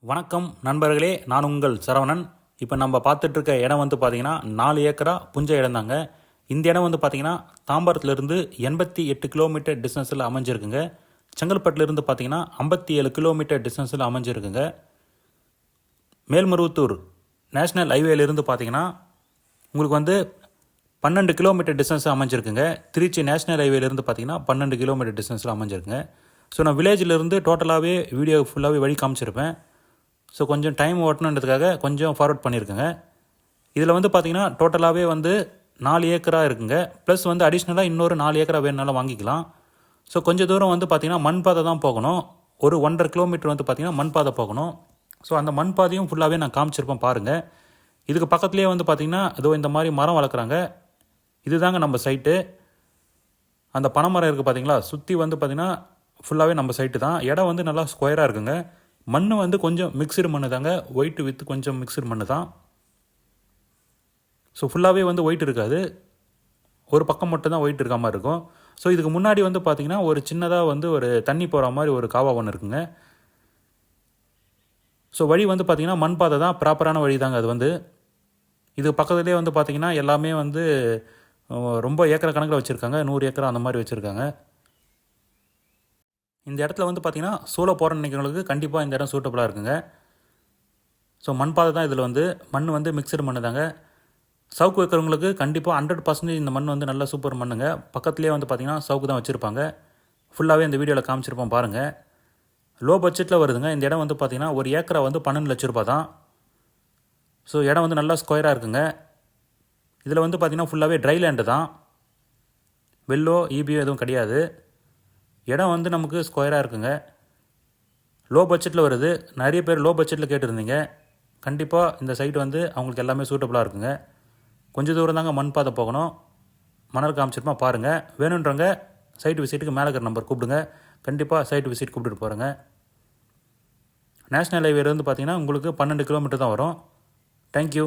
வணக்கம் நண்பர்களே, நான் உங்கள் சரவணன். இப்போ நம்ம பார்த்துட்டு இருக்க இடம் வந்து பார்த்தீங்கன்னா 4 ஏக்கரா புஞ்ச இடம் தாங்க. இந்த இடம் வந்து பார்த்தீங்கன்னா தாம்பரத்துலேருந்து 88 கிலோமீட்டர் டிஸ்டன்ஸில் அமைஞ்சிருக்குங்க. செங்கல்பட்டுலேருந்து பார்த்தீங்கன்னா 57 கிலோமீட்டர் டிஸ்டன்ஸில் அமைஞ்சிருக்குங்க. மேல்மருவத்தூர் நேஷ்னல் ஹைவேலேருந்து பார்த்தீங்கன்னா உங்களுக்கு வந்து 12 கிலோமீட்டர் டிஸ்டன்ஸ் அமைஞ்சிருக்குங்க. திருச்சி நேஷ்னல் ஹைவேலேருந்து பார்த்தீங்கன்னா 12 கிலோமீட்டர் டிஸ்டன்ஸில் அமைஞ்சிருக்குங்க. ஸோ நான் வில்லேஜிலேருந்து டோட்டலாகவே வீடியோ ஃபுல்லாகவே வழி காமிச்சிருப்பேன். ஸோ கொஞ்சம் டைம் ஓட்டணுன்றதுக்காக கொஞ்சம் ஃபார்வர்ட் பண்ணியிருக்குங்க. இதில் வந்து பார்த்திங்கன்னா டோட்டலாகவே வந்து 4 ஏக்கராக இருக்குங்க. ப்ளஸ் வந்து அடிஷ்னலாக இன்னொரு 4 ஏக்கரா வேணுனாலும் வாங்கிக்கலாம். ஸோ கொஞ்சம் தூரம் வந்து பார்த்திங்கன்னா மண் பாதை தான் போகணும். ஒரு 1.5 கிலோமீட்டர் வந்து பார்த்திங்கன்னா மண் பாதை போகணும். ஸோ அந்த மண் பாதையும் ஃபுல்லாகவே நான் காமிச்சிருப்பேன் பாருங்கள். இதுக்கு பக்கத்துலேயே வந்து பார்த்திங்கன்னா ஏதோ இந்த மாதிரி மரம் வளர்க்குறாங்க. இதுதாங்க நம்ம சைட்டு. அந்த பனைமரம் இருக்குது பார்த்தீங்களா, சுற்றி வந்து பார்த்திங்கன்னா ஃபுல்லாகவே நம்ம சைட்டு தான். இடம் வந்து நல்லா ஸ்கொயராக இருக்குங்க. மண் வந்து கொஞ்சம் மிக்சடு மண் தாங்க, ஒயிட் வித் கொஞ்சம் மிக்சடு மண் தான். ஸோ ஃபுல்லாகவே வந்து ஒயிட் இருக்காது, ஒரு பக்கம் மட்டும் தான் ஒயிட் இருக்க மாதிரி இருக்கும். ஸோ இதுக்கு முன்னாடி வந்து பார்த்திங்கன்னா ஒரு சின்னதாக வந்து ஒரு தண்ணி போகிற மாதிரி ஒரு காவா ஒன்று இருக்குங்க. ஸோ வழி வந்து பார்த்திங்கன்னா மண் பாதை தான், ப்ராப்பரான வழி தாங்க அது வந்து. இது பக்கத்துலேயே வந்து பார்த்திங்கன்னா எல்லாமே வந்து ரொம்ப ஏக்கர் கணக்கில் வச்சுருக்காங்க. 100 ஏக்கரா அந்த மாதிரி வச்சுருக்காங்க. இந்த இடத்துல வந்து பார்த்திங்கன்னா சூழ போகிறேன்னு நினைக்கிறவங்களுக்கு கண்டிப்பாக இந்த இடம் சூட்டபுளாக இருக்குங்க. ஸோ மண் பாதை தான். இதில் வந்து மண் வந்து மிக்சடு மண் தாங்க. சவுக்கு வைக்கிறவங்களுக்கு கண்டிப்பாக 100% இந்த மண் வந்து நல்ல சூப்பர் மண்ணுங்க. பக்கத்துலேயே வந்து பார்த்திங்கன்னா சவுக்கு தான் வச்சுருப்பாங்க. ஃபுல்லாகவே இந்த வீடியோவில் காமிச்சிருப்போம் பாருங்கள். லோ பட்ஜெட்டில் வருதுங்க. இந்த இடம் வந்து பார்த்திங்கன்னா ஒரு ஏக்கரா வந்து 12 லட்ச ரூபா தான். ஸோ இடம் வந்து நல்லா ஸ்கொயராக இருக்குங்க. இதில் வந்து பார்த்திங்கன்னா ஃபுல்லாகவே ட்ரை லேண்டு தான், வெள்ளோ ஈபியோ எதுவும் கிடையாது. இடம் வந்து நமக்கு ஸ்கொயராக இருக்குங்க. லோ பட்ஜெட்டில் வருது. நிறைய பேர் லோ பட்ஜெட்டில் கேட்டுருந்தீங்க. கண்டிப்பாக இந்த சைட் வந்து அவங்களுக்கு எல்லாமே சூட்டபுளாக இருக்குங்க. கொஞ்சம் தூரம் தாங்க மண் பாதை போகணும். மணல் காமிச்சிருப்போம் பாருங்கள். வேணுன்றவங்க சைட் விசிட்டுக்கு மேலே இருக்கிற நம்பர் கூப்பிடுங்க. கண்டிப்பாக சைட் விசிட் கூப்பிட்டு போகிறேங்க. நேஷ்னல் ஹைவேலேருந்து பார்த்தீங்கன்னா உங்களுக்கு 12 கிலோமீட்டர் தான் வரும். தேங்க்யூ.